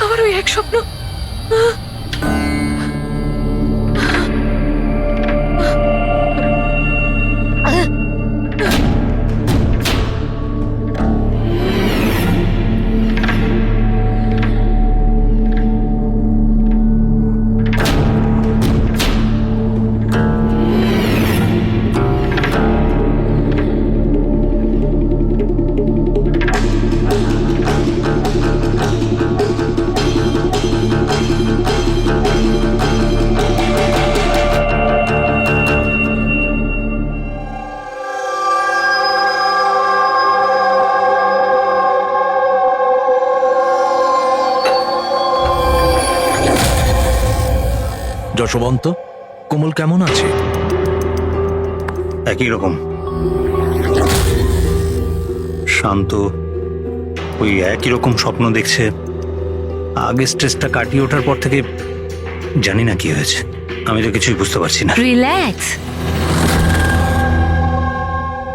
আমার ওই এক স্বপ্ন। যশবন্ত, কোমল কেমন আছে? একই রকম শান্ত, ওই একই রকম স্বপ্ন দেখছে। আগে স্ট্রেসটা কাটিয়ে ওঠার পর থেকে জানি না কি হয়েছে, আমি তো কিছুই বুঝতে পারছি না। রিল্যাক্স,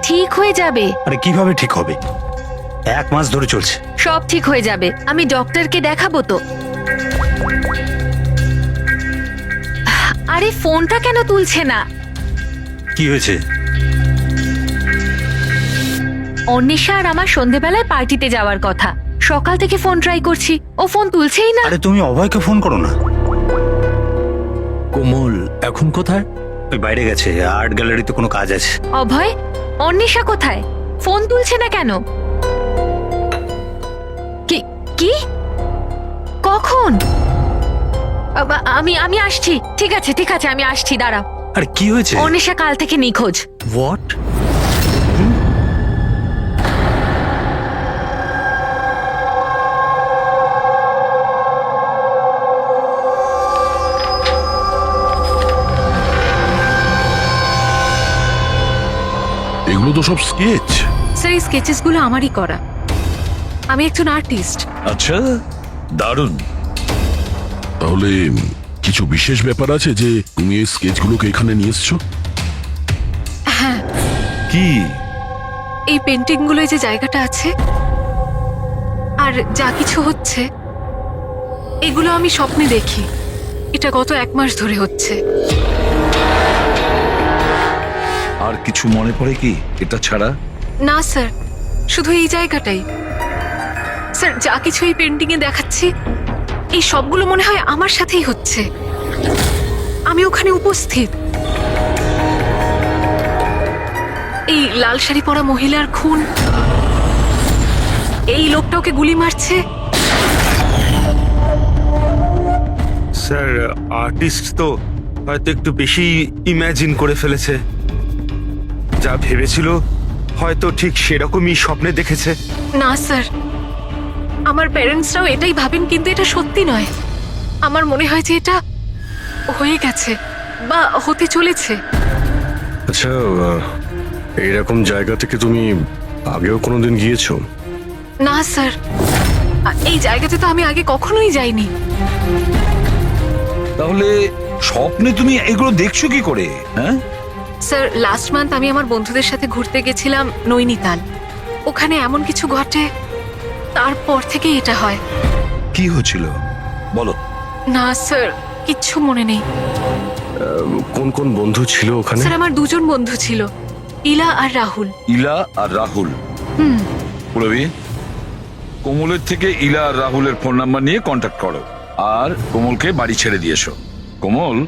ঠিক হয়ে যাবে। আরে কিভাবে ঠিক হবে? 1 মাস ধরে চলছে। সব ঠিক হয়ে যাবে, আমি ডক্টরকে দেখাবো তো। আরে ফোনটা কেন তুলছে না? কি হয়েছে? অন্বেষা আর আমার সন্ধেবেলায় পার্টিতে যাওয়ার কথা, সকাল থেকে ফোন ট্রাই করছি, ও ফোন তুলছেই না। আরে তুমি অভয়কে ফোন করো না। কোমল এখন কোথায়? ওই বাইরে গেছে, আর্ট গ্যালারিতে কোনো কাজ আছে। অভয়, অন্বেষা কোথায়? ফোন তুলছে না কেন? কি কি কখন? আমি আসছি। ঠিক আছে ঠিক আছে, আমি আসছি, দাঁড়াও। আরে কি হয়েছে? অন্বেষা কাল থেকে নিখোঁজ। হোয়াট? এগুলো তো সব স্কেচ। স্যার, এই স্কেচেসগুলো আমারই করা, আমি একজন আর্টিস্ট। আচ্ছা, দারুণ। তাহলে কিছু বিশেষ ব্যাপার আছে যে তুমি এই স্কেচগুলোকে এখানে নিয়ে এসছো? হ্যাঁ, কি? এই পেন্টিংগুলোয় যে জায়গাটা আছে আর যা কিছু হচ্ছে, এগুলো আমি স্বপ্নে দেখি। এটা গত 1 মাস ধরে হচ্ছে। আর কিছু মনে পড়ে কি এটা ছাড়া? না স্যার, শুধু এই জায়গাটাই। স্যার, যা কিছু এই পেন্টিং এ দেখাচ্ছি, এই সবগুলো মনে হয় আমার সাথেই হচ্ছে। আমি ওখানে উপস্থিত। এই লাল শাড়ি পরা মহিলার খুন, এই লোকটা ওকে গুলি মারছে। স্যার, আর্টিস্ট তো হয়তো একটু বেশি ইমাজিন করে ফেলেছে। যা ভেবেছিল হয়তো ঠিক সেরকমই স্বপ্নে দেখেছে। না স্যার, আমার প্যারেন্টসরাও এটাই ভাবেন, কিন্তু এটা সত্যি নয়। আমার মনে হয় যে এটা হয়ে গেছে বা হতে চলেছে। আচ্ছা, এইরকম জায়গা থেকে তুমি আগেও কোনোদিন গিয়েছো? না স্যার, এই জায়গাতে তো আমি আগে কখনোই যাইনি। তাহলে স্বপ্নে তুমি এগুলো দেখছো কি করে? হ্যাঁ, স্যার, লাস্ট মান্থ আমি আমার বন্ধুদের সাথে ঘুরতে গেছিলাম নৈনিতাল। ওখানে এমন কিছু ঘটে, তারপর থেকে এটা হয়। কি হয়েছিল বলো? না স্যার, কিচ্ছু মনে নেই। কোন কোন বন্ধু ছিল ওখানে? স্যার, আমার 2জন বন্ধু ছিল, ইলা আর রাহুল। ইলা আর রাহুল? পুরবি, কোমলের থেকে ইলা আর রাহুলের ফোন নাম্বার নিয়ে কন্ট্যাক্ট করো আর কোমলকে বাড়ি ছেড়ে দিয়ে এসো। কোমল,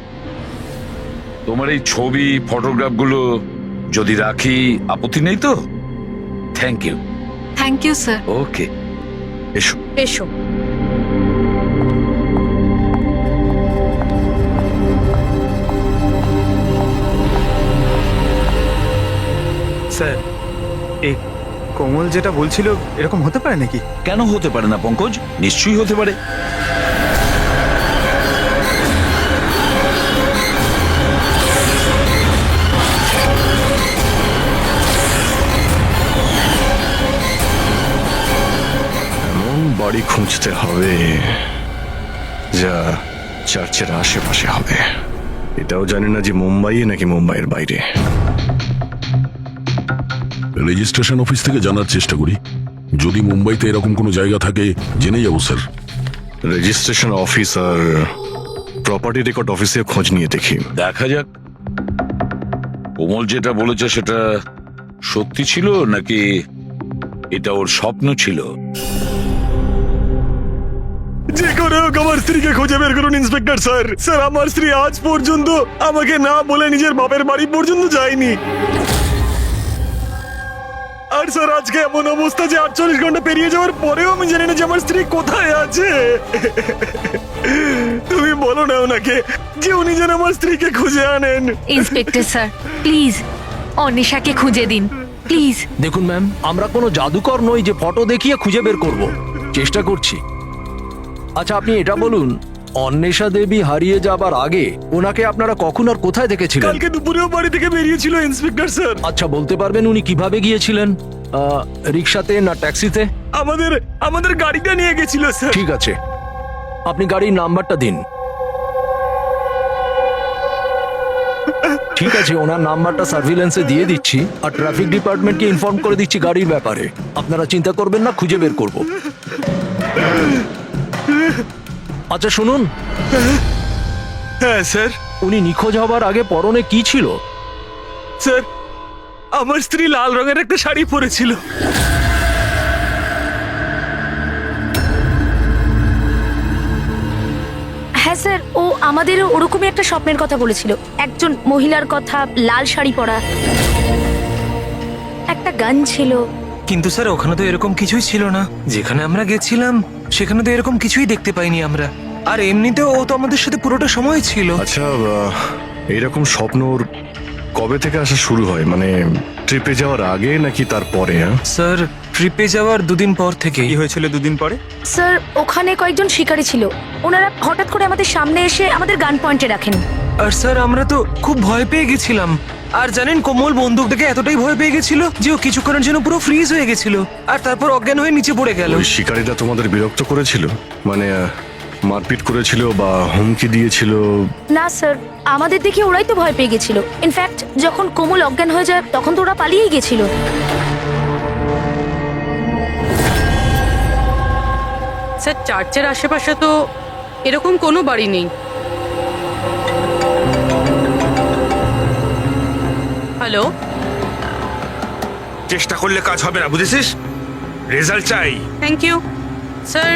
তোমার এই ছবি ফটোগ্রাফগুলো যদি রাখি, আপত্তি নেই তো? Thank you. Thank you sir. Okay, এসো। এসো। স্যার, এই কোমল যেটা বলছিল এরকম হতে পারে নাকি? কেন হতে পারে না পঙ্কজ? নিশ্চয়ই হতে পারে। এমন বাড়ি খুঁজতে হবে যা চার্চের আশেপাশে হবে। এটাও জানি না যে মুম্বাইয়ে নাকি মুম্বাইয়ের বাইরে। রেজিস্ট্রেশন অফিস থেকে জানার চেষ্টা করি, যদি মুম্বাইতে এরকম কোনো জায়গা থাকে জেনে যাবো স্যার। রেজিস্ট্রেশন অফিস আর প্রপার্টি রেকর্ড অফিসে খোঁজ নিয়ে দেখি। দেখা যাক কোমল যেটা বলেছে সেটা সত্যি ছিল নাকি এটা ওর স্বপ্ন ছিল। যে করে হোক আমার স্ত্রীকে খুঁজে বের করুন ইন্সপেক্টর স্যার। স্যার আমার স্ত্রী আজ পর্যন্ত আমাকে না বলে নিজের বাপের বাড়ি পর্যন্ত যায়নি। আর স্যার আজকে এমন অবস্থা যে 48 ঘন্টা পেরিয়ে যাওয়ার পরেও আমি জানি না যে আমার স্ত্রী কোথায় আছে। তুমি বলো না ওনাকে যে উনি যেন আমার স্ত্রীকে খুঁজে আনেন। ইন্সপেক্টর স্যার প্লিজ অনিশাকে খুঁজে দিন প্লিজ। দেখুন ম্যাম, আমরা কোনো জাদুকর নই যে ফটো দেখিয়ে খুঁজে বের করব। চেষ্টা করছি। আচ্ছা আপনি এটা বলুন, অন্বেষা দেবী হারিয়ে যাবার আগে ওনাকে আপনারা কখন আর কোথায় দেখেছিলেন? কালকে দুপুরেও বাড়ি থেকে বেরিয়েছিল ইন্সপেক্টর স্যার। আচ্ছা বলতে পারবেন উনি কিভাবে গিয়েছিলেন? রিক্সাতে না ট্যাক্সিতে? আমাদের গাড়িটা নিয়ে গেছিল স্যার। ঠিক আছে, আপনি গাড়ির নাম্বারটা দিন। ঠিক আছে, ওনার নাম্বারটা সার্ভিলেন্সে দিয়ে দিচ্ছি আর ট্রাফিক ডিপার্টমেন্টকে ইনফর্ম করে দিচ্ছি গাড়ির ব্যাপারে। আপনারা চিন্তা করবেন না, খুঁজে বের করব। আচ্ছা শুনুন, হ্যাঁ স্যার। উনি নিখোঁজ হবার আগে পরনে কি ছিল? স্যার আমার স্ত্রী লাল রঙের একটা শাড়ি পরেছিল। হ্যাঁ স্যার, ও আমাদের ওরকমই একটা স্বপ্নের কথা বলেছিল, একজন মহিলার কথা, লাল শাড়ি পরা, একটা গান ছিল। কিন্তু স্যার ওখানে তো এরকম কিছুই ছিল না। যেখানে আমরা গেছিলাম সেখানে তো এরকম কিছুই দেখতে পাইনি আমরা। আর এমনিতেও ও তো আমাদের সাথে পুরোটা সময় ছিল। আচ্ছা এইরকম স্বপ্ন ওর কবে থেকে আসা শুরু হয়? মানে ট্রিপে যাওয়ার আগে নাকি তারপরে? স্যার ট্রিপে যাওয়ার দুদিন পর থেকে। কি হয়েছিল দুদিন পরে? স্যার ওখানে কয়েকজন শিকারী ছিল, ওনারা হঠাৎ করে আমাদের সামনে এসে আমাদের গান পয়েন্টে রাখেন। আর স্যার আমরা তো খুব ভয় পেয়ে গেছিলাম। আর জানেন কোমল বন্দুক দেখে এতটাই ভয় পেয়ে গেছিল যে ও কিছুক্ষণের জন্য পুরো ফ্রিজ হয়ে গেছিল আর তারপর অজ্ঞান হয়ে নিচে পড়ে গেল। ওই শিকারীরা তোমাদের বিরক্ত করেছিল? মানে মারপিট করেছিল বা হুমকি দিয়েছিল? না স্যার, আমাদের দেখে ওরাই তো ভয় পেয়ে গেছিল। ইনফ্যাক্ট যখন কোমল অজ্ঞান হয়ে যায় তখন তো ওরা পালিয়েই গেছিল। স্যার চার্চের আশেপাশে তো এরকম কোনো বাড়ি নেই। হ্যালো, চেষ্টা করলে কাজ হবে না, বুঝেছিস? রেজাল্ট চাই। Thank you. স্যার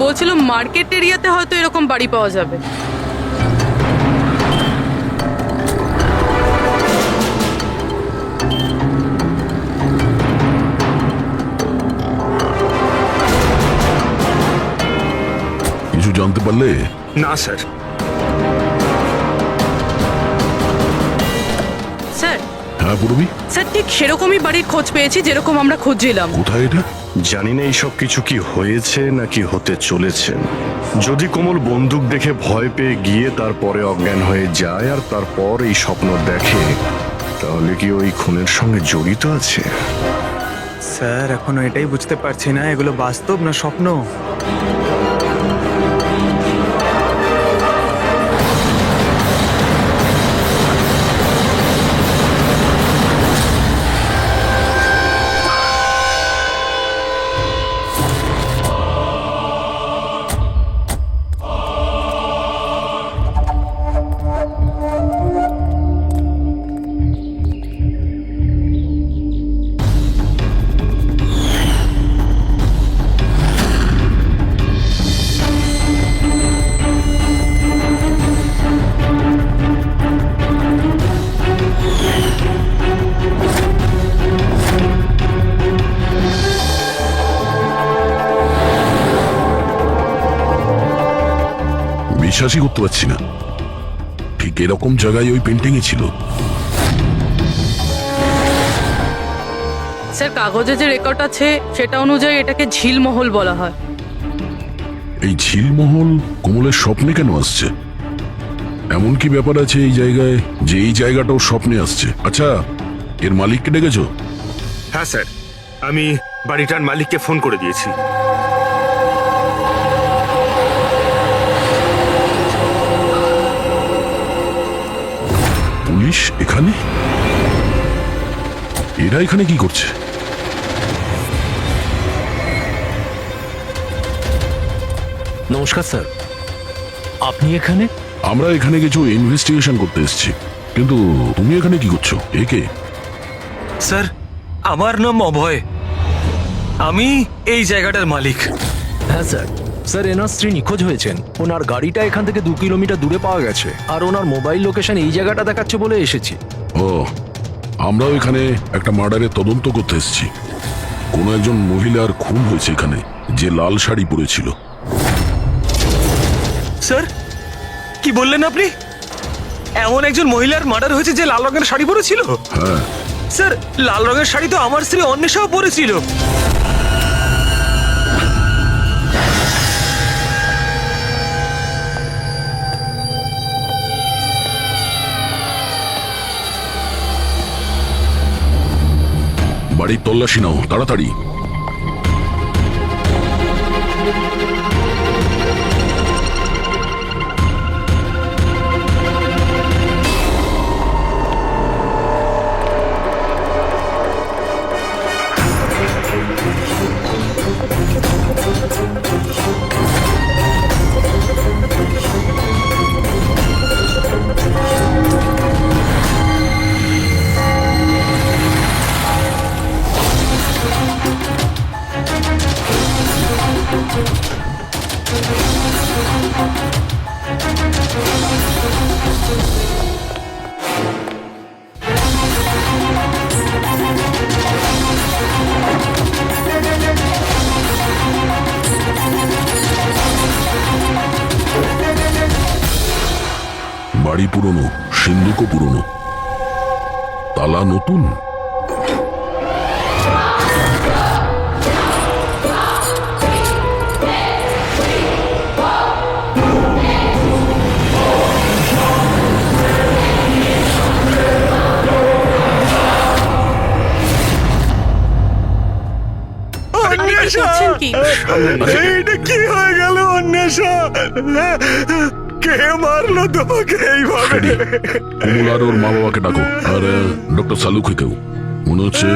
বলছিল মার্কেট এরিয়াতে হয়তো এরকম বাড়ি পাওয়া যাবে। কিছু জানতে পারলে? না স্যার। স্যার হ্যাঁ পূর্বী, স্যার ঠিক সেরকমই বাড়ির খোঁজ পেয়েছি যেরকম আমরা খুঁজছিলাম। কোথায় এটা? জানি না এইসব কিছু কি হয়েছে নাকি হতে চলেছে। যদি কোমল বন্দুক দেখে ভয় পেয়ে গিয়ে তারপরে অজ্ঞান হয়ে যায় আর তারপর এই স্বপ্ন দেখে, তাহলে কি ওই খুনের সঙ্গে জড়িত আছে? স্যার এখনো এটাই বুঝতে পারছি না এগুলো বাস্তব না স্বপ্ন। বিশ্বাসই করতে পারছি না, ঠিক এরকম জায়গায় ওই পেন্টিং ছিল। স্যার কাগজে যে রেকর্ড আছে সেটা অনুযায়ী এটাকে ঝিলমহল বলা হয়। এই ঝিলমহল কোমলের স্বপ্নে কেন আসছে? এমন কি ব্যাপার আছে এই জায়গায় যে এই জায়গাটাও স্বপ্নে আসছে? আচ্ছা এর মালিককে ডেকেছো? হ্যাঁ স্যার, আমি বাড়িটার মালিককে ফোন করে দিয়েছি। পুলিশ এখানে? এরা এখানে কি করছে? নমস্কার স্যার, আপনি এখানে? আমরা এখানে কিছু ইনভেস্টিগেশন করতে এসেছি, কিন্তু তুমি এখানে কি করছো? একে স্যার, আমার নাম অভয়। আমি এই জায়গাটার মালিক। হ্যাঁ স্যার। স্যার, এনার স্ত্রী নিখোঁজ হয়েছেন। ওনার গাড়িটা এখান থেকে 2 কিলোমিটার দূরে পাওয়া গেছে, আর ওনার মোবাইল লোকেশন এই জায়গাটা দেখাচ্ছে বলে এসেছি। ও, আমরাও এখানে একটা মার্ডারের তদন্ত করতে এসেছি। কোনো একজন মহিলার খুন হয়েছে এখানে, যে লাল শাড়ি পরেছিল। স্যার, কি বললেন আপনি? এমন একজন মহিলার মার্ডার হয়েছে যে লাল রঙের শাড়ি পরেছিল? হ্যাঁ, স্যার, লাল রঙের শাড়ি তো আমার স্ত্রী অন্বেষাও পরেছিল। বাড়ির তল্লাশি নাও তাড়াতাড়ি। বাড়ি পুরনো, সিন্ধুকও পুরনো, তালা নতুন। করছেন কি? এইটা কি হয়ে গেল অন্বেষা? কে মারলো তোমাকে এইভাবে? কমল আর ওর মা বাবাকে ডাকো, আর ডক্টর সালুকে কেউ। মনে হচ্ছে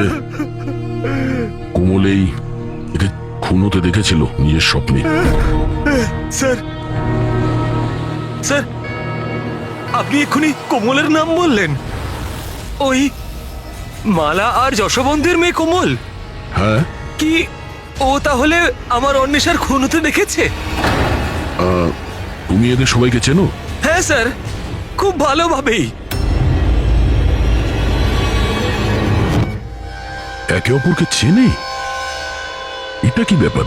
কোমল একে খুন হতে দেখেছিল নিজের স্বপ্নে। স্যার, স্যার, আপনি এক্ষুনি কোমলের নাম বললেন? ওই মালা আর যশবন্তের মেয়ে কোমল? হ্যাঁ, কি ও তাহলে আমার অন্বেষার খুন হতে দেখেছে? তুমি এদের সবাইকে চেনো? হ্যাঁ স্যার, খুব ভালোভাবেই। একে অপরকে চেনে? এটা কি ব্যাপার?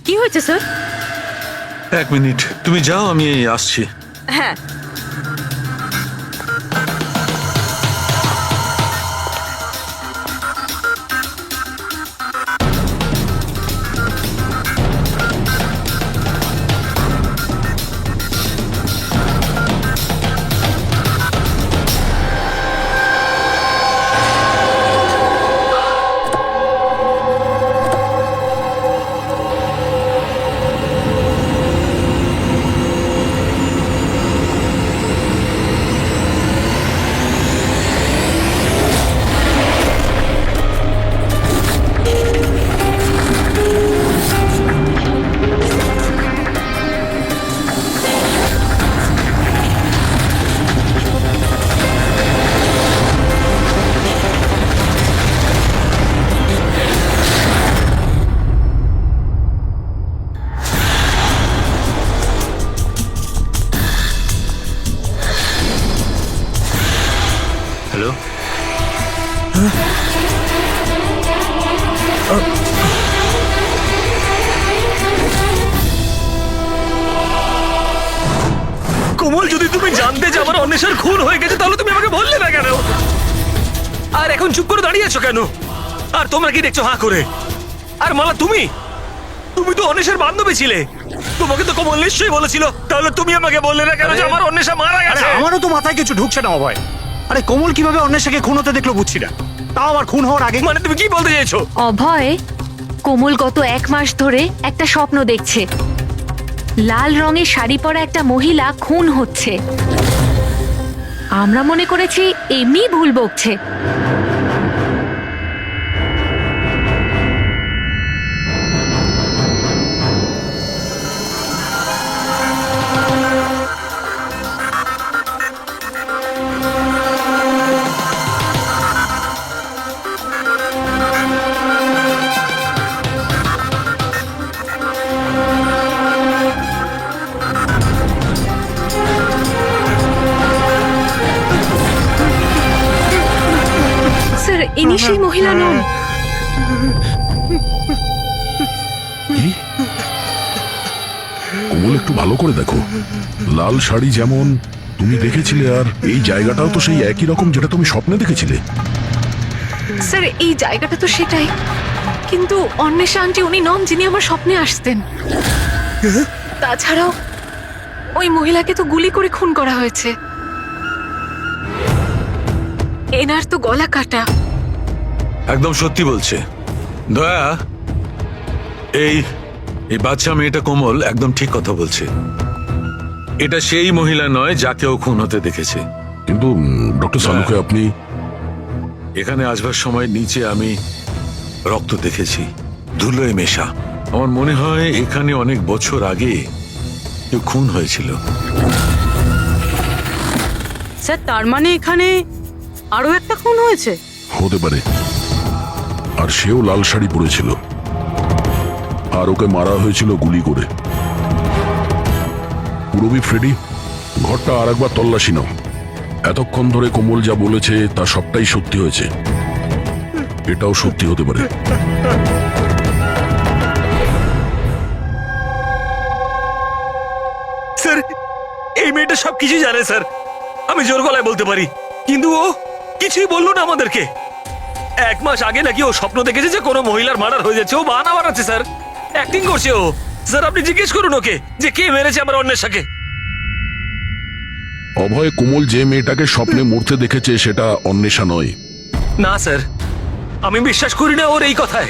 কি হয়েছে স্যার? 1 মিনিট, তুমি যাও, আমি আসছি। হ্যাঁ, হ্যালো, কোমল, যদি তুমি জানতে যে আমার অন্বেষার খুন হয়ে গেছে তাহলে তুমি আমাকে বললে না কেন? আর এখন চুপ করে দাঁড়িয়ে আছো কেন? আর তোমরা কি দেখছো হাঁ করে? আর মালা, তুমি তো অন্বেষার বান্ধবী ছিলে। তোমাকে তো কোমল নিশ্চয়ই বলেছিল, তাহলে তুমি আমাকে বললে না কেন যে আমার অন্বেষা মারা গেছে? আমারও তো মাথায় কিছু ঢুকছে না অভয়। আরে কোমল কিভাবে অন্বেষাকে খুন হতে দেখলো বুঝছি না, তাও আবার খুন হওয়ার আগে। মানে তুমি কি বলতে চাইছো? অভয়, কোমল গত 1 মাস ধরে একটা স্বপ্ন দেখছে। লাল রঙের শাড়ি পরা একটা মহিলা খুন হচ্ছে, আমরা মনে করেছি এমনি ভুল বকছে। স্যার ইনি সেই মহিলা নন। কি? কোমল, একটু ভালো করে দেখো। লাল শাড়ি যেমন তুমি দেখেছিলে, আর এই জায়গাটাও তো সেই একই রকম যেটা তুমি স্বপ্নে দেখেছিলে। স্যার এই জায়গাটা তো সেটাই, কিন্তু অন্বেষা আন্টি উনি নন যিনি আমার স্বপ্নে আসতেন। তাছাড়াও ওই মহিলাকে তো গুলি করে খুন করা হয়েছে। এনার তো গলা কাটা। একদম সত্যি বলছে দয়া। এই এই বাচ্চা মেয়েটা কোমল একদম ঠিক কথা বলছে। এটা সেই মহিলা নয় যাকে ও খুন হতে দেখেছে। কিন্তু ডক্টর সালুকে আপনি এখানে আসবার সময় নিচে আমি রক্ত দেখেছি, ধুলোয় মেশা। আমার মনে হয় এখানে অনেক বছর আগে কেউ খুন হয়েছিল। স্যার তার মানে এখানে আরো একটা খুন হয়েছে? হতে পারে। আর সেও লাল শাড়ি পরেছিল, আর ওকে মারা হয়েছিল গুলি করে। পুরবি, ফ্রেডি, ঘরটা আর একবার তল্লাশি নাও। এতক্ষণ ধরে কোমল যা বলেছে তা সবটাই সত্যি হয়েছে। এটাও সত্যি হতে পারে। স্যার এই মেয়েটা সবকিছু জানে স্যার, আমি জোর গলায় বলতে পারি, কিন্তু ও কিছুই বললো না আমাদেরকে। 1 মাস আগে নাকি ও স্বপ্ন দেখেছে যে কোনো মহিলার মার্ডার হয়ে যাচ্ছে। ও বাহানা বানাচ্ছে স্যার, অ্যাক্টিং করছে ও। স্যার আপনি জিজ্ঞেস করুন ওকে যে কে মেরেছে আমার অন্বেষাকে। অভয়, কোমল যে মেয়েটাকে স্বপ্নে মরতে দেখেছে সেটা অন্বেষা নয়। না স্যার, আমি বিশ্বাস করি না ওর এই কথায়।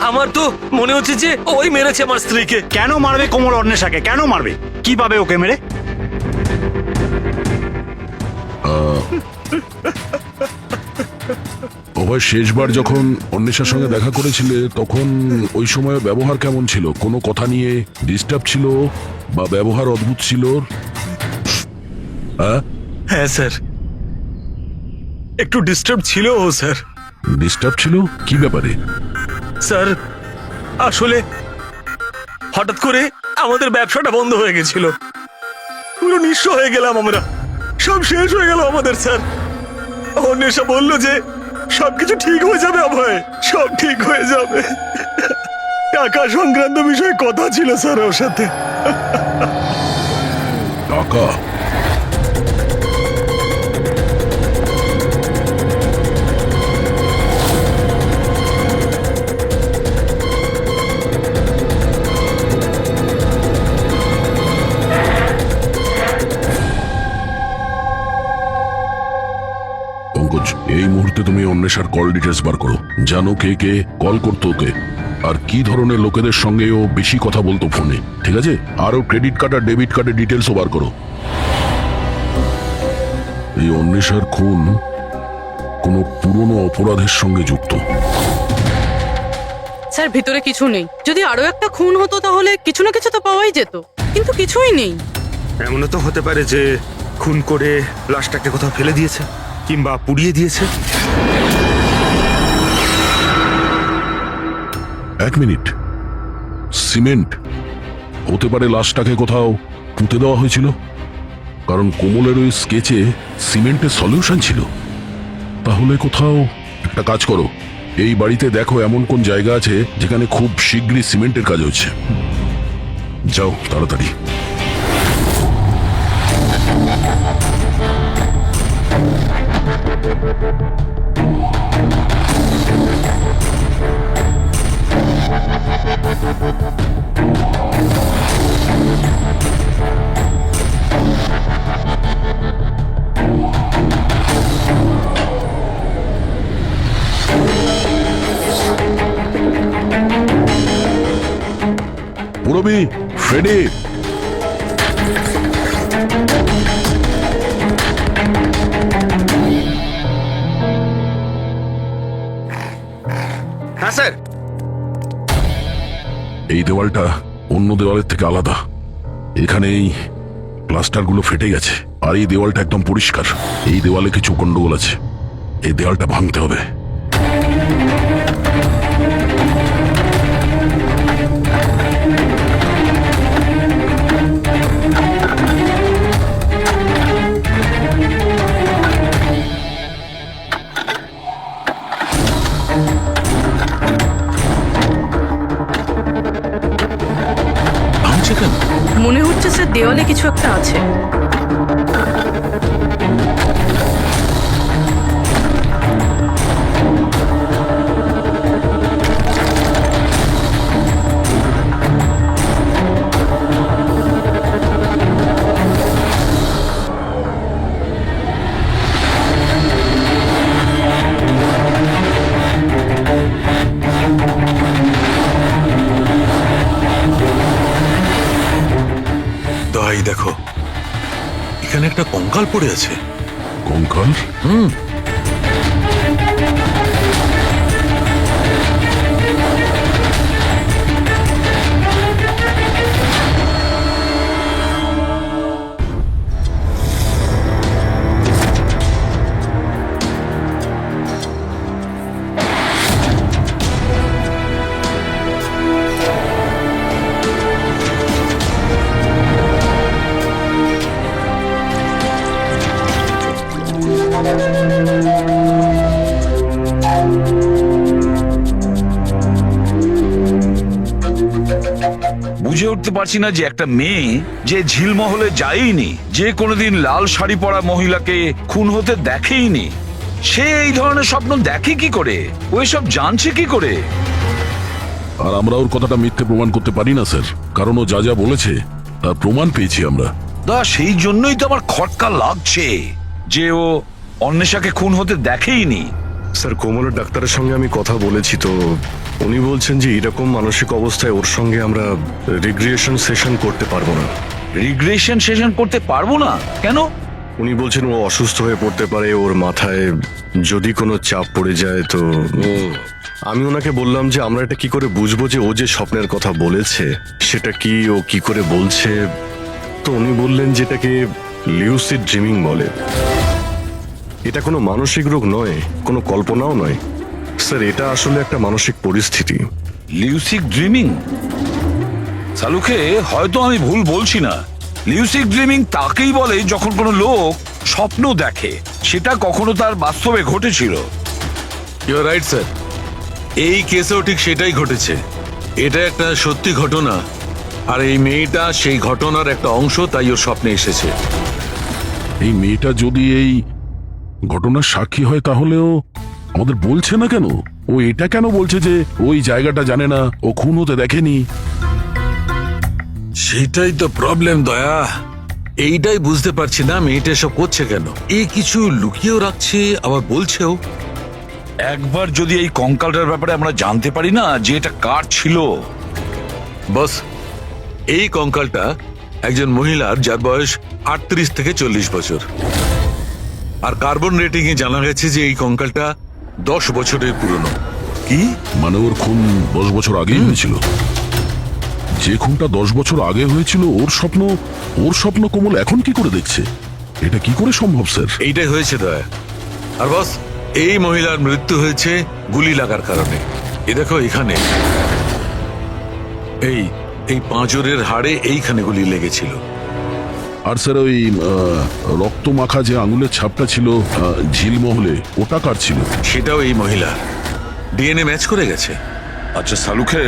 আমার তো মনে হচ্ছে যে ওই মেরেছে আমার স্ত্রীকে। কেন মারবে কোমল অন্বেষাকে? কেন মারবে? কি পাবে ওকে মেরে? অভয়, শেষবার যখন অন্বেষার সঙ্গে দেখা করেছিলে তখন ওই সময় ব্যবহার কেমন ছিল? কোনো কথা নিয়ে ডিস্টার্ব ছিল বা ব্যবহার অদ্ভুত ছিল? হ্যাঁ স্যার, একটু ডিস্টার্ব ছিল ও স্যার। ডিস্টার্ব ছিল? কি ব্যাপারে? স্যার আসলে হঠাৎ করে আমাদের ব্যবসাটা বন্ধ হয়ে গেছিল, পুরো নিঃস্ব হয়ে গেলাম আমরা, সব শেষ হয়ে গেল আমাদের। স্যার অন্বেষা বলল যে সবকিছু ঠিক হয়ে যাবে অভয়, সব ঠিক হয়ে যাবে। টাকা সংক্রান্ত বিষয়ে কথা ছিল স্যার ওর সাথে। টাকা? পঙ্কজ, এই মুহূর্তে তুমি অন্বেষার কল ডিটেলস বার করো। জানো কে কে কল করতো ওকে, আর কি ধরনের লোকেদের সঙ্গে ও বেশি কথা বলতো ফোনে, ঠিক আছে? আরো ক্রেডিট কার্ড আর ডেবিট কার্ডের ডিটেলসও বার করো। এই অন্বেষার খুন কোনো পুরনো অপরাধের সঙ্গে যুক্ত। স্যার ভিতরে কিছু নেই। যদি আরো একটা খুন হতো তাহলে কিছু না কিছু তো পাওয়াই যেত, কিন্তু কিছুই নেই। এমনও তো হতে পারে যে খুন করে লাশটাকে কোথাও ফেলে দিয়েছে কিংবা পুড়িয়ে দিয়েছে। 1 মিনিট, সিমেন্ট হতে পারে লাশটাকে কোথাও পুঁতে দেওয়া হয়েছিল, কারণ কোমলের ওই স্কেচে সিমেন্টের সলিউশন ছিল। তাহলে কোথাও একটা কাজ করো, এই বাড়িতে দেখো এমন কোন জায়গা আছে যেখানে খুব শীঘ্রই সিমেন্টের কাজ হচ্ছে। যাও তাড়াতাড়ি। পুরবি, ফ্রেডি, কি হয়েছে? স্যার। এই দেওয়ালটা অন্য দেওয়ালের থেকে আলাদা। এখানে এই প্লাস্টারগুলো ফেটে গেছে, আর এই দেওয়ালটা একদম পরিষ্কার। এই দেওয়ালে কিছু গন্ডগোল আছে, এই দেওয়ালটা ভাঙতে হবে। মনে হচ্ছে স্যার দেওয়ালে কিছু একটা আছে। দাই দেখো, এখানে একটা কঙ্কাল পড়ে আছে। কঙ্কাল? বুঝে উঠতে পারছি না যে একটা মেয়ে যে ঝিলমহলে যায়নি, যে কোনোদিন লাল শাড়ি পরা মহিলাকে খুন হতে দেখেইনি, সে এই ধরনের স্বপ্ন দেখে কি করে? ওই সব জানছে কি করে? আর আমরা ওর কথাটা মিথ্যে প্রমাণ করতে পারি না স্যার, কারণ ও যা যা বলেছে তার প্রমাণ পেয়েছি আমরা। সেই জন্যই তো আমার খটকা লাগছে যে ও অন্বেষাকে খুন হতে দেখেইনি। স্যার, কোমলের ডাক্তারের সঙ্গে আমি কথা বলেছি, তো উনি বলছেন যে এরকম মানসিক অবস্থায় ওর সঙ্গে আমরা রিগ্রেশন সেশন করতে পারবো না। রিগ্রেশন সেশন করতে পারবো না কেন? উনি বলছেন ও অসুস্থ হয়ে পড়তে পারে, ওর মাথায় যদি কোনো চাপ পড়ে যায় তো। আমি ওনাকে বললাম যে আমরা এটা কি করে বুঝবো যে ও যে স্বপ্নের কথা বলেছে সেটা কি, ও কি করে বলছে। তো উনি বললেন যেটাকে লিউসিড ড্রিমিং বলে। এটা কোনো মানসিক রোগ নয়, কোনো কল্পনাও নয় স্যার, এটা আসলে একটা মানসিক পরিস্থিতি। লিউসিড ড্রিমিং? সালুকে হয়তো আমি ভুল বলছি না। লিউসিড ড্রিমিং তাকেই বলে যখন কোনো লোক স্বপ্ন দেখে, সেটা কখনো তার বাস্তবে ঘটেছিল। ইউ আর রাইট স্যার, এই কেসেও ঠিক সেটাই ঘটেছে। এটা একটা সত্যি ঘটনা, আর এই মেয়েটা সেই ঘটনার একটা অংশ, তাই ওর স্বপ্নে এসেছে। এই মেয়েটা যদি এই ঘটনার সাক্ষী হয় তাহলেও আমাদের বলছে না কেন? ও এটা কেন বলছে যে ওই জায়গাটা জানে না, ও খুন হতে দেখেনি? সেটাই তো প্রবলেম দয়া, এইটাই বুঝতে পারছি না মেয়েটা সব করছে কেন। এই কিছু লুকিয়েও রাখছে, আবার বলছেও। একবার যদি এই কঙ্কালটার ব্যাপারে আমরা জানতে পারি না যে এটা কার ছিল। বস, এই কঙ্কালটা একজন মহিলার, যার বয়স 38 থেকে 40 বছর। আর কার্বন রেটিং এ জানা গেছে যে এই কঙ্কালটা 10 বছরের পুরনো। কি মানে? ওর খুন 10 বছর আগেই হয়েছিল? যে খুনটা 10 বছর আগে হয়েছিল ওর স্বপ্ন কোমল এখন কি করে দেখছে? এটা কি করে সম্ভব স্যার? এইটাই হয়েছে দয়া। আর বস, এই মহিলার মৃত্যু হয়েছে গুলি লাগার কারণে। এ দেখো এখানে, এই পাঁজরের হাড়ে এইখানে গুলি লেগেছিল। আর স্যার ওই রক্ত মাখা যে আঙুলের ছাপটা ছিল ঝিলমহলে, ওটা কার ছিল? সেটাও এই মহিলা। ডিএনএ ম্যাচ করে গেছে। আচ্ছা সালুকে,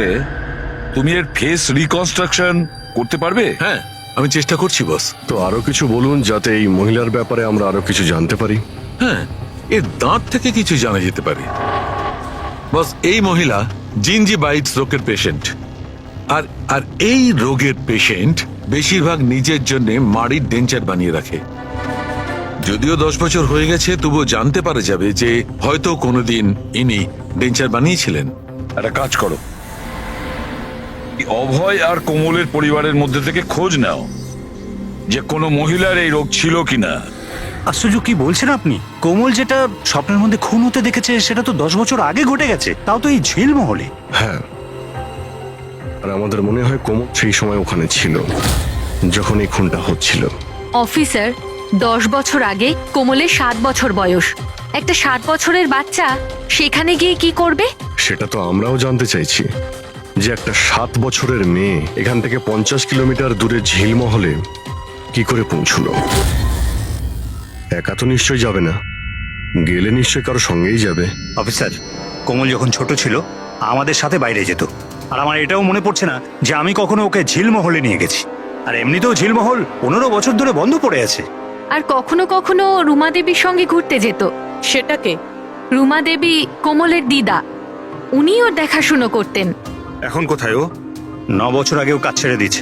তুমি এর ফেস রিকনস্ট্রাকশন করতে পারবে? হ্যাঁ, আমি চেষ্টা করছি বস। তো আরো কিছু বলুন যাতে এই মহিলার ব্যাপারে আমরা আরো কিছু জানতে পারি। হ্যাঁ, এর দাঁত থেকে কিছু জানা যেতে পারে। বস, এই মহিলা জিঞ্জিভাইটিস রোগের পেশেন্ট। আর এই রোগের পেশেন্ট বেশিরভাগ নিজের জন্য মাড়ির ডেঞ্চার বানিয়ে রাখে। যদিও 10 বছর হয়ে গেছে, তবুও জানতে পারা যাবে যে হয়তো কোনোদিন ইনি ডেঞ্চার বানিয়েছিলেন। একটা কাজ করো, অভয় আর কোমলের পরিবারের মধ্যে থেকে খোঁজ নাও যে কোনো মহিলার এই রোগ ছিল কিনা। আশ্চর্য, কি বলছেন আপনি? কোমল যেটা স্বপ্নের মধ্যে খুন হতে দেখেছে সেটা তো 10 বছর আগে ঘটে গেছে, তাও তো এই ঝিলমহলে। হ্যাঁ, আর আমাদের মনে হয় কোমল সেই সময় ওখানে ছিল যখন এই খুনটা হচ্ছিল। অফিসার, 10 বছর আগে কোমলের 7 বছর বয়স। একটা 7 বছরের বাচ্চা সেখানে গিয়ে কি করবে? সেটা তো আমরাও জানতে চাইছি, যে একটা 7 বছরের মেয়ে এখান থেকে 50 কিলোমিটার দূরে ঝিলমহলে কি করে পৌঁছলো। একা তো নিশ্চয়ই যাবে না, গেলে নিশ্চয়ই কারো সঙ্গেই যাবে। অফিসার, কোমল যখন ছোট ছিল আমাদের সাথে বাইরে যেত, আর আমার এটাও মনে পড়ছে না যে আমি কখনো ওকে ঝিলমহলে নিয়ে গেছি। আর এমনিতেও ঝিলমহল 15 বছর ধরে বন্ধ পড়ে আছে। আর কখনো কখনো রুমা দেবীর সঙ্গে ঘুরতে যেত। সেটাকে রুমা দেবী কোমলের দিদা, উনি ওর দেখাশুনো করতেন। এখন কোথায় ও? 9 বছর আগেও কাজ ছেড়ে দিয়েছে।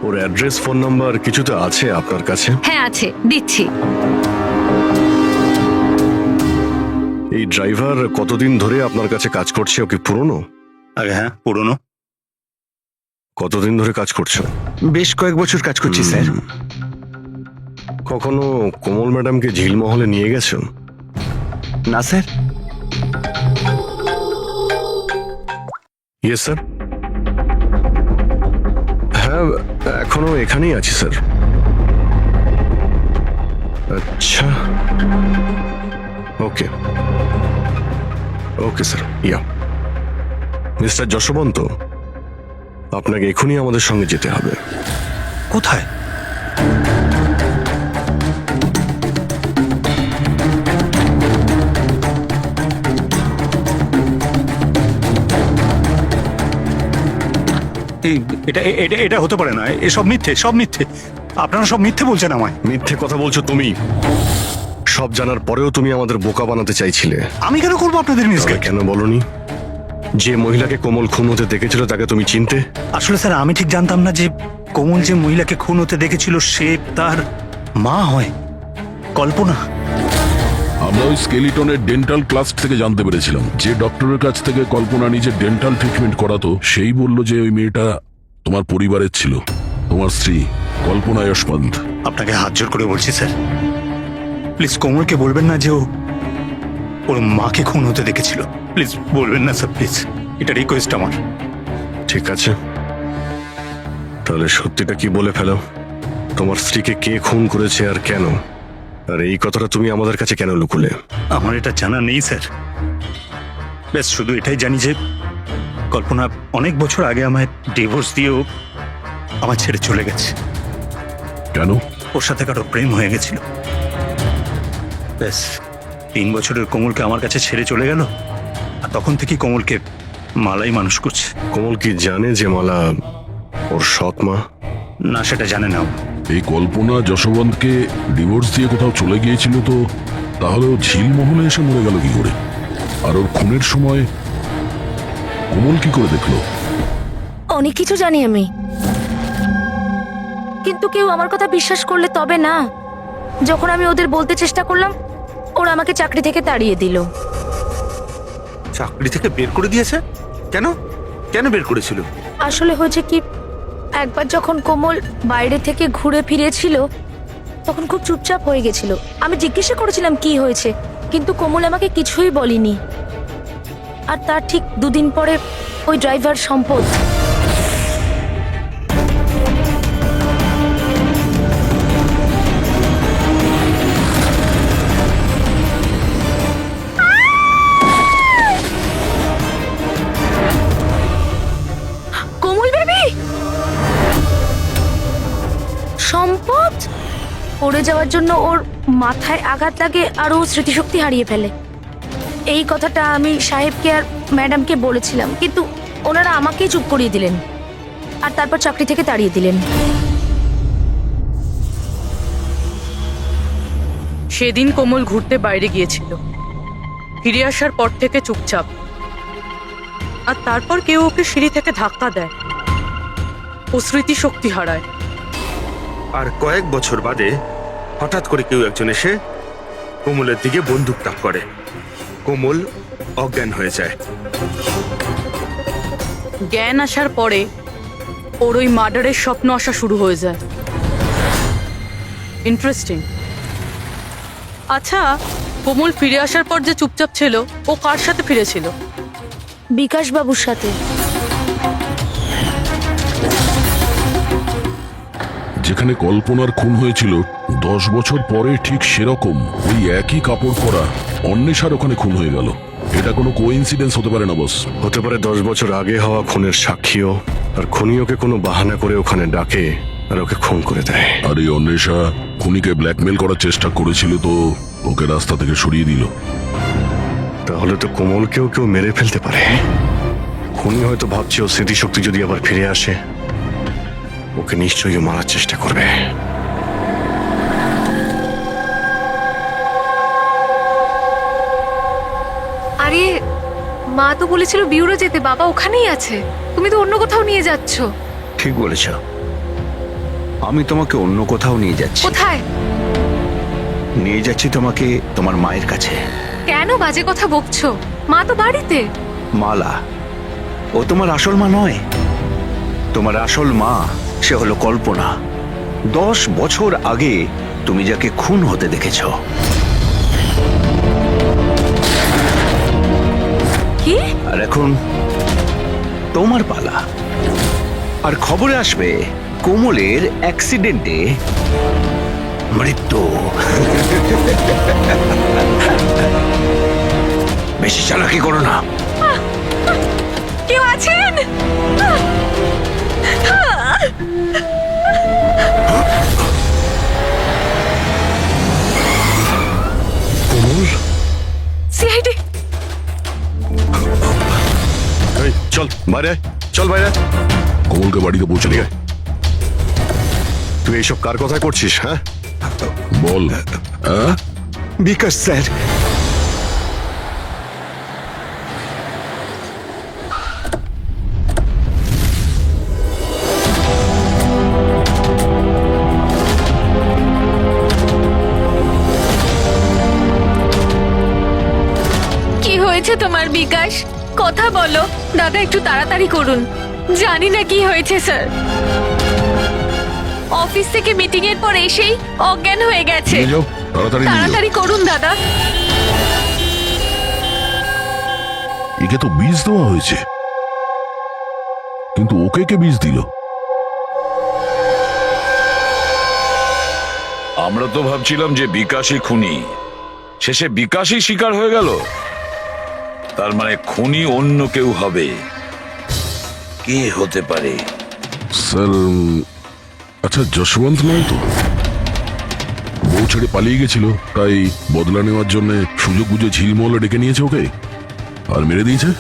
ওর অ্যাড্রেস, ফোন নাম্বার কিছু তো আছে আপনার কাছে? হ্যাঁ আছে, দিচ্ছি। এই ড্রাইভার কতদিন ধরে আপনার কাছে কাজ করছে? ওকে পুরনো? আগে হ্যাঁ, পুরনো। কতদিন ধরে কাজ করছো? বেশ কয়েক বছর কাজ করছি স্যার। কখনো কোমল ম্যাডামকে ঝিলমহলে নিয়ে গেছো? না স্যার। Yes sir. হ্যাঁ, এখনো এখানেই আছি স্যার। আচ্ছা, ওকে ওকে স্যার। ইয়া মিস্টার যশবন্ত, আপনাকে এখনই আমাদের সঙ্গে যেতে হবে। কোথায়? এটা এটা এটা হতে পারে না, এসব মিথ্যে, সব মিথ্যে। আপনারা সব মিথ্যে বলছেন আমায়। মিথ্যে কথা বলছো তুমি। সব জানার পরেও তুমি আমাদের বোকা বানাতে চাইছিলে। আমি কেন করবো আপনাদের মিসকে? তবে কেন বলনি যে মহিলাকে কোমল খুন হতে দেখেছিল তাকে তুমি চিনতে? আসলে স্যার, আমি ঠিক জানতাম না যে কোমল যে মহিলাকে খুন হতে দেখেছিল সে তার মা হয়, কল্পনা। আমরা ওই স্কেলিটনের ডেন্টাল ক্লাস থেকে জানতে পেরেছিলাম, যে ডক্টরের কাছ থেকে কল্পনা নিজের ডেন্টাল ট্রিটমেন্ট করাতো সেই বলল যে ওই মেয়েটা তোমার পরিবারের ছিল, তোমার স্ত্রী কল্পনা যশবন্ত। আপনাকে হাত জোর করে বলছি স্যার, প্লিজ কোমলকে বলবেন না যে ও ওর মাকে খুন হতে দেখেছিল। প্লিজ বলবেন না স্যার, প্লিজ, এটা রিকোয়েস্ট আমার। ঠিক আছে, তাহলে সত্যিটা কি বলে ফেলো। তোমার স্ত্রীকে কে খুন করেছে আর কেন? আর এই কথাটা তুমি আমাদের কাছে কেন লুকুলে? আমার এটা জানা নেই স্যার। ব্যাস শুধু এটাই জানি যে কল্পনা অনেক বছর আগে আমায় ডিভোর্স দিয়েও আমার ছেড়ে চলে গেছে। কেন? ওর সাথে কারো প্রেম হয়ে গেছিল। ব্যাস 3 বছরের কোমলকে আমার কাছে ছেড়ে চলে গেল, আর তখন থেকে কোমলকে মালাই মানুষ করছে। কোমল কি জানে যে মালা ওর সৎ মা? না, সেটা জানে না। এই কল্পনা যশবন্তকে ডিভোর্স দিয়ে কোথাও চলে গিয়েছিল, তো তাহলে ও ঝিলমহলে এসে মরে গেল কি করে? আর ওর খুনের সময় কোমল কি করে দেখলো? অনেক কিছু জানি আমি, কিন্তু কেউ আমার কথা বিশ্বাস করলে তবে না। যখন আমি ওদের বলতে চেষ্টা করলাম, ওরা আমাকে চাকরি থেকে তাড়িয়ে দিল। চাকরি থেকে বের করে দিয়েছে? কেন? কেন বের করেছিল? আসলে হয়েছে কি, একবার যখন কোমল বাইরে থেকে ঘুরে ফিরেছিল তখন খুব চুপচাপ হয়ে গেছিল। আমি জিজ্ঞাসা করেছিলাম কি হয়েছে, কিন্তু কোমল আমাকে কিছুই বলেনি। আর তার ঠিক 2 দিন পরে ওই ড্রাইভার সম্পদ সম্পদ পড়ে যাওয়ার জন্য ওর মাথায় আঘাত লাগে আর ও স্মৃতিশক্তি হারিয়ে ফেলে। এই কথাটা আমি সাহেবকে আর ম্যাডামকে বলেছিলাম, কিন্তু ওনারা আমাকেই চুপ করিয়ে দিলেন আর তারপর চাকরি থেকে তাড়িয়ে দিলেন। সেদিন কোমল ঘুরতে বাইরে গিয়েছিল, ফিরে আসার পর থেকে চুপচাপ। আর তারপর কেউ ওকে সিঁড়ি থেকে ধাক্কা দেয়, ও স্মৃতিশক্তি হারায়। আর কয়েক বছর বাদে হঠাৎ করে কেউ একজন এসে কোমলের দিকে বন্দুক তাক করে। কোমল অজ্ঞান হয়ে যায়। জ্ঞান আসার পরে ওর ওই মার্ডারের স্বপ্ন আসা শুরু হয়ে যায়। ইন্টারেস্টিং। আচ্ছা, কোমল ফিরে আসার পর যে চুপচাপ ছিল, ও কার সাথে ফিরেছিল? বিকাশ বাবুর সাথে। যেখানে কল্পনার খুন হয়েছিল 10 বছর পরে ঠিক সেরকম ওই একই কাপড় পরা অন্বেষার ওখানে খুন হয়ে গেল। এটা কোনো কোইন্সিডেন্স হতে পারে না বস। হতে পারে 10 বছর আগে হওয়া খুনের সাক্ষীও, আর খুনি ওকে কোনো বাহানা করে ওখানে ডাকে আর ওকে খুন করে দেয়। আর এই অন্বেষা খুনিকে ব্ল্যাকমেল করার চেষ্টা করেছিল, তো ওকে রাস্তা থেকে সরিয়ে দিল। তাহলে তো কোমলকেও কেউ মেরে ফেলতে পারে। খুনি হয়তো ভাবছে ও স্মৃতিশক্তি যদি আবার ফিরে আসে, ওকে নিশ্চয়ই মারার চেষ্টা করবে। আরে মা তো বলেছিল বিউরো যেতে, বাবা ওখানেই আছে। তুমি তো অন্য কোথাও নিয়ে যাচ্ছ। ঠিক বলেছ, আমি তোমাকে অন্য কোথাও নিয়ে যাচ্ছি। কোথায়? নিয়ে যাচ্ছি তোমাকে তোমার মায়ের কাছে। কেন বাজে কথা বকছো? মা তো বাড়িতে। মালা, ও তোমার আসল মা নয়। তোমার আসল মা সে হলো কল্পনা। 10 বছর আগে তুমি যাকে খুন হতে দেখেছ। কি? আর এখন তোমার পালা। আর খবরে আসবে কোমলের অ্যাক্সিডেন্টে মৃত্যু। বেশি চালাকি করো না। কেউ আছেন? কোমল, সিআইডি। এই চল বাইরে আয়, চল বাইরে আয়। কমলকে বাড়িতে পৌঁছে দিয়ে তুই এইসব কার কথায় করছিস? হ্যাঁ, বল। হ্যাঁ, বিকাশ স্যার। কি হয়েছে তোমার বিকাশ? কথা বলো দাদা, একটু তাড়াতাড়ি করুন। জানি না কি হয়েছে স্যার। অফিস থেকে মিটিং এর পর এসেই অজ্ঞান হয়ে গেছে। নিয়ে যাও, তাড়াতাড়ি নিয়ে যাও। তাড়াতাড়ি করুন দাদা। একে তো বীজ দেওয়া হয়েছে, কিন্তু ওকে কে বীজ দিল? আমরা তো ভাবছিলাম যে বিকাশই খুনি, শেষে বিকাশই শিকার হয়ে গেল। তার মানে খুনি অন্য কেউ হবে। কে হতে পারে? স্যার, আচ্ছা যশবন্ত নয় তো? বউ ছেড়ে পালিয়ে গেছিল, তাই বদলা নেওয়ার জন্য সুযোগ বুঝে ঝিলমহলে ডেকে নিয়েছে ওকে আর মেরে দিয়েছে।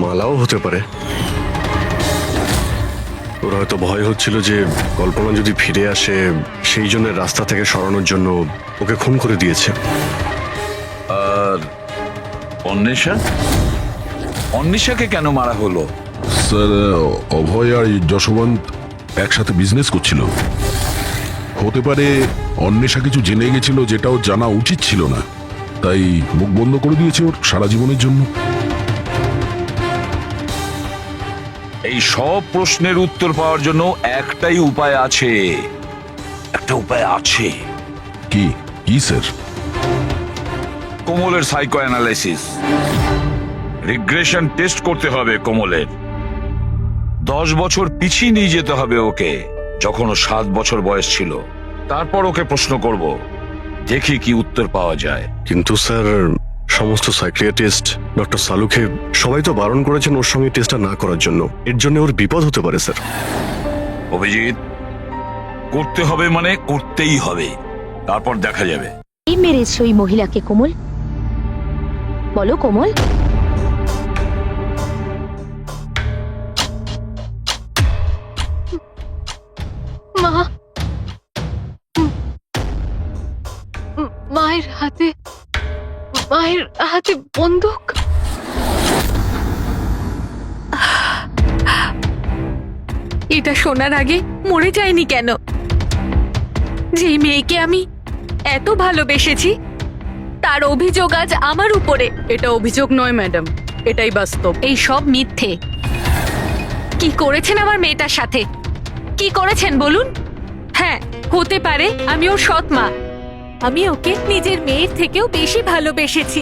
মালাও হতে পারে। ওর হয়তো ভয় হচ্ছিল যে কল্পনা যদি ফিরে আসে, সেই জন্য রাস্তা থেকে সরানোর জন্য ওকে খুন করে দিয়েছে। আর অন্বেষা? অন্বেষাকে কেন মারা হলো? স্যার, অভয় আর যশবন্ত একসাথে বিজনেস করছিল। হতে পারে অন্বেষা কিছু জেনে গেছিল যেটা ওর জানা উচিত ছিল না, তাই মুখ বন্ধ করে দিয়েছে ওর সারা জীবনের জন্য। এই সব প্রশ্নের উত্তর পাওয়ার জন্য একটাই উপায় আছে। একটা উপায় আছে। কি কি স্যার? কোমলের সাইকো অ্যানালাইসিস, রিগ্রেশন টেস্ট করতে হবে কোমলের। 10 বছর পিছিয়ে নিয়ে যেতে হবে ওকে, যখন ও 7 বছর বয়স ছিল। তারপর ওকে প্রশ্ন করব, দেখি কি উত্তর পাওয়া যায়। কিন্তু স্যার, সমস্ত সাইকিয়াট্রিস্ট, ডক্টর সালুকে সবাই তো বারণ করেছেন ওর সঙ্গে টেস্টটা না করার জন্য। এর জন্য ওর বিপদ হতে পারে স্যার। অভিজিৎ, করতে হবে মানে করতেই হবে, তারপর দেখা যাবে। কে মেরেছে ওই মহিলাকে কোমল? বলো কোমল। মা, মায়ের হাতে বন্দুক। এটা শোনার আগে মরে যায়নি কেন? যেই মেয়েকে আমি এত ভালোবেসেছি, তার অভিযোগ আজ আমার উপরে। এটা অভিযোগ নয় ম্যাডাম, এটাই বাস্তব। এই সব মিথ্যে। কি করেছেন আমার মেয়েটার সাথে? কি করেছেন বলুন? হ্যাঁ, হতে পারে আমি ওর সৎ মা, আমি ওকে নিজের মেয়ের থেকেও বেশি ভালোবেসেছি।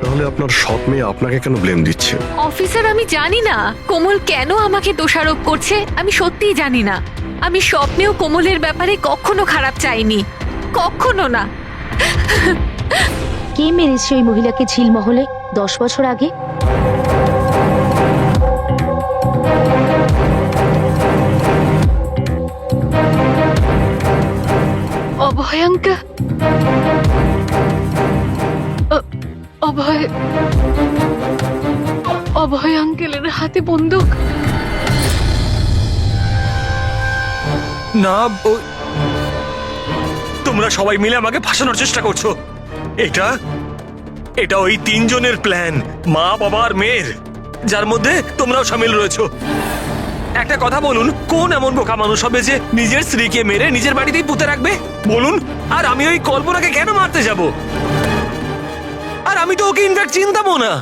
তাহলে আপনার সৎ মেয়ে আপনাকে কেন ব্লেম দিচ্ছে? অফিসার, আমি জানি না কোমল কেন আমাকে দোষারোপ করছে। আমি সত্যিই জানি না। আমি স্বপ্নেও কোমলের ব্যাপারে কখনো খারাপ চাইনি, কখনো না। কে মেরেছে ওই মহিলাকে ঝিলমহলে 10 বছর আগে? অভয়াঙ্কা, অভয় আঙ্কেলের হাতে বন্দুক। না, তোমরা সবাই মিলে আমাকে ফাঁসানোর চেষ্টা করছো। এটা এটা ওই তিনজনের প্ল্যান, মা, বাবা আর মেয়ের, যার মধ্যে তোমরাও সামিল রয়েছো। একটা কথা বলুন, কোন এমন বোকা মানুষ হবে যে নিজের স্ত্রীকে মেরে নিজের বাড়িতেই পুঁতে রাখবে বলুন? আর আমি ওই কল্পনাকে কেন মারতে যাব? আর আমি তো ওকে ইনফ্যাক্ট চিনতামও না।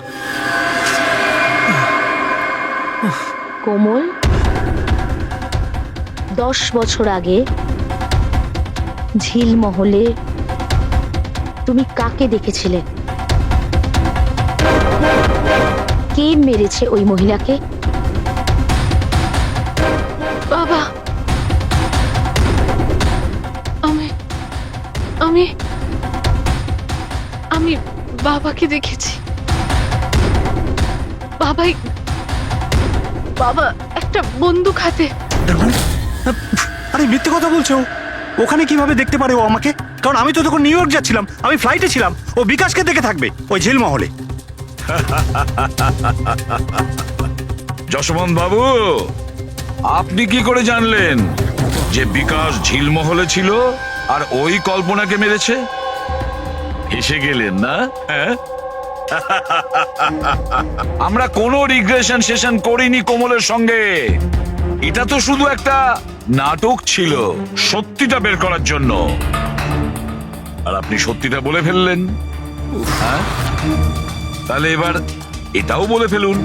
কোমল 10 বছর আগে ঝিলমহলে তুমি কাকে দেখেছিলে? কে মেরেছে ওই মহিলাকে? বাবা, আমি আমি আমি বাবাকে দেখেছি। বাবা একটা বন্দুক হাতে। আরে মিথ্যে কথা বলছো। ওখানে কিভাবে দেখতে পারে ও আমাকে? কারণ আমি তো তখন নিউ ইয়র্ক যাচ্ছিলাম, আমি ফ্লাইটে ছিলাম। ও বিকাশকে দেখে থাকবে ওই ঝিলমহলে। যশবন্ত বাবু, আপনি কি করে জানলেন যে বিকাশ ঝিলমহলে ছিল আর ওই কল্পনাকে মেরেছে? হেসে গেলেন না? হ্যাঁ? আমরা কোনো রিগ্রেশন সেশন করিনি কোমলের সঙ্গে। এটা তো শুধু একটা নাটক ছিল সত্যিটা বের করার জন্য। আর আপনি সত্যিটা বলে ফেললেন। হ্যাঁ, তাহলে এবার এটাও বলে ফেলুন,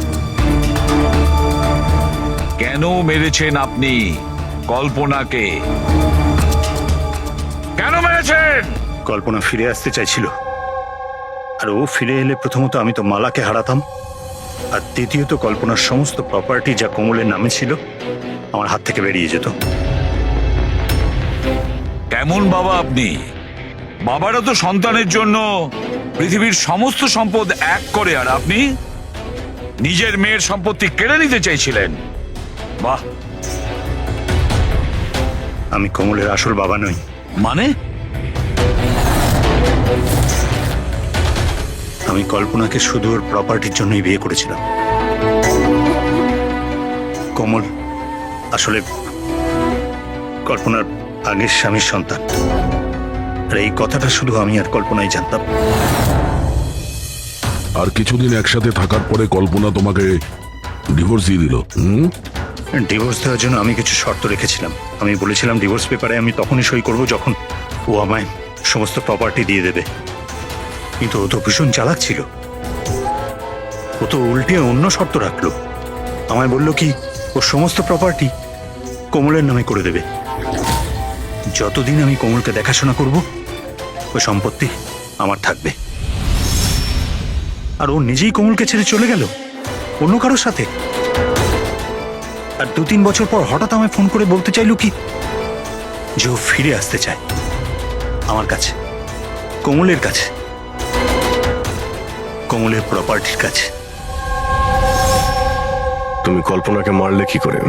কেন মেরেছেন আপনি কল্পনাকে? কেন মেরেছেন? কল্পনা ফিরে আসতে চাইছিল, আর ও ফিরে এলে প্রথমত আমি তো মালাকে হারাতাম, আর দ্বিতীয়ত কল্পনার সমস্ত প্রপার্টি যা কোমলের নামে ছিল আমার হাত থেকে বেরিয়ে যেত। কেমন বাবা আপনি? বাবারা তো সন্তানের জন্য পৃথিবীর সমস্ত সম্পদ এক করে, আর আপনি নিজের মেয়ের সম্পত্তি কেড়ে নিতে চাইছিলেন। বাহ! আমি কোমলের আসল বাবা নই। মানে? আমি কল্পনাকে শুধু ওর প্রপার্টির জন্যই বিয়ে করেছিলাম। কোমল আসলে কল্পনার আগের স্বামীর সন্তান, আর এই কথাটা শুধু আমি আর কল্পনাই জানতাম। আর কিছুদিন একসাথে থাকার পরে কল্পনা তোমাকে ডিভোর্স দিয়ে দিল। ডিভোর্স দেওয়ার জন্য আমি কিছু শর্ত রেখেছিলাম। আমি বলেছিলাম ডিভোর্স পেপারে আমি তখনই সই করব যখন ও আমায় সমস্ত প্রপার্টি দিয়ে দেবে। কিন্তু ও তো ভীষণ চালাক ছিল। ও তো উল্টে অন্য শর্ত রাখলো। আমায় বলল কি ও সমস্ত প্রপার্টি কোমলের নামে করে দেবে। যতদিন আমি কোমলকে দেখাশোনা করব ওই সম্পত্তি আমার থাকবে। আর ও নিজেই কোমলকে ছেড়ে চলে গেল অন্য কারোর সাথে। আর 2-3 বছর পর হঠাৎ আমায় ফোন করে বলতে চাইলো কি যে ও ফিরে আসতে চায় আমার কাছে, কোমলের কাছে, কোমলের প্রপার্টির কাছে। তুমি কল্পনাকে মারলে কি করে?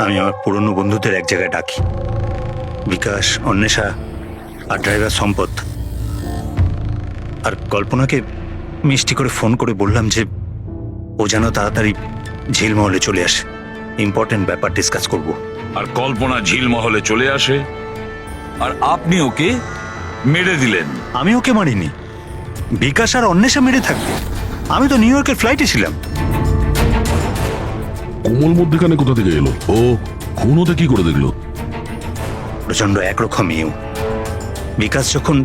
আমি আমার পুরনো বন্ধুদের এক জায়গায় ডাকি, বিকাশ, অন্বেষা আর ড্রাইভার সম্পদ। আর কল্পনাকে মিষ্টি করে ফোন করে বললাম যে ও যেন তাড়াতাড়ি ঝিলমহলে চলে আসে, ইম্পর্টেন্ট ব্যাপার ডিসকাস করব। আর কল্পনা ঝিলমহলে চলে আসে, আর আপনি ওকে মেরে দিলেন। আমি ওকে মারিনি, বিকাশ আর অন্বেষা মেরে থাকবে। আমি তো নিউ ইয়র্কের ফ্লাইটে ছিলাম। কোমল মধ্যখানে কোথা থেকে এলো? ও খুন হতে কি করে দেখলো? প্রচন্ড একরকম মেয়েও। বিকাশ যখন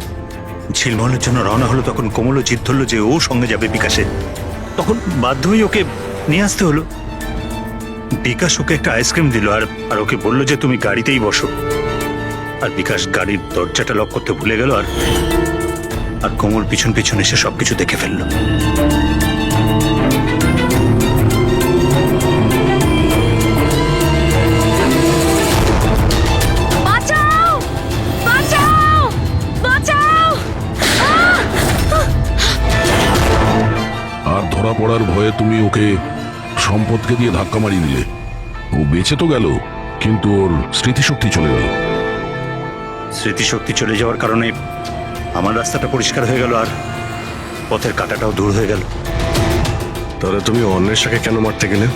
ঝিলমহলের জন্য রওনা হলো তখন কোমলও জিদ ধরলো যে ও সঙ্গে যাবে বিকাশে। তখন বাধ্য হয়ে ওকে নিয়ে আসতে হলো। বিকাশ ওকে একটা আইসক্রিম দিল আর ওকে বললো যে তুমি গাড়িতেই বসো, আর বিকাশ গাড়ির দরজাটা লক করতে ভুলে গেল, আর আর কোমল পিছন পিছন এসে সবকিছু দেখে ফেললো। বাঁচাও বাঁচাও বাঁচাও! আর ধরা পড়ার ভয়ে তুমি ওকে সম্পদকে দিয়ে ধাক্কা মারিয়ে দিলে। ও বেঁচে তো গেল, কিন্তু ওর স্মৃতিশক্তি চলে গেল। স্মৃতিশক্তি চলে যাওয়ার কারণে আমার রাস্তাটা পরিষ্কার হয়ে গেল, আর পথের কাঁটাটাও দূর হয়ে গেল। তাহলে তুমি অন্বেষাকে কেন মারতে গেলে?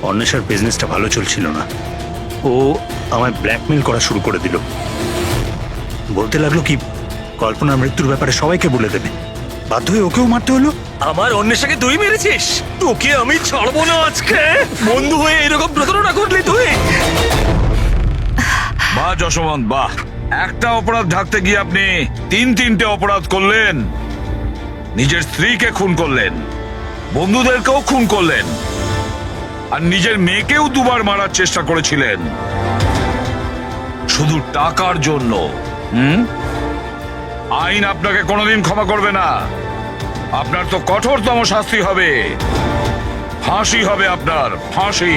অন্বেষার বিজনেসটা ভালো চলছিল না, ও আমায় ব্ল্যাকমেল করা শুরু করে দিল। বলতে লাগলো কি কল্পনার মৃত্যুর ব্যাপারে সবাইকে বলে দেবে। বাধ্য হয়ে ওকেও মারতে হলো। আমার অন্বেষাকে তুই মেরেছিস? তোকে আমি ছাড়বো না আজকে। বন্ধু হয়ে এরকম প্রতারণা করলি তুই? বাহ যশবন্ত, বাহ! একটা অপরাধ ঢাকতে গিয়ে আপনি তিনটে অপরাধ করলেন। নিজের স্ত্রীকে খুন করলেন, বন্ধুদেরকেও খুন করলেন, আর নিজের মেয়েকেও দুবার মারার চেষ্টা করেছিলেন শুধু টাকার জন্য। আইন আপনাকে কোনোদিন ক্ষমা করবে না। আপনার তো কঠোরতম শাস্তি হবে, ফাঁসি হবে আপনার, ফাঁসি।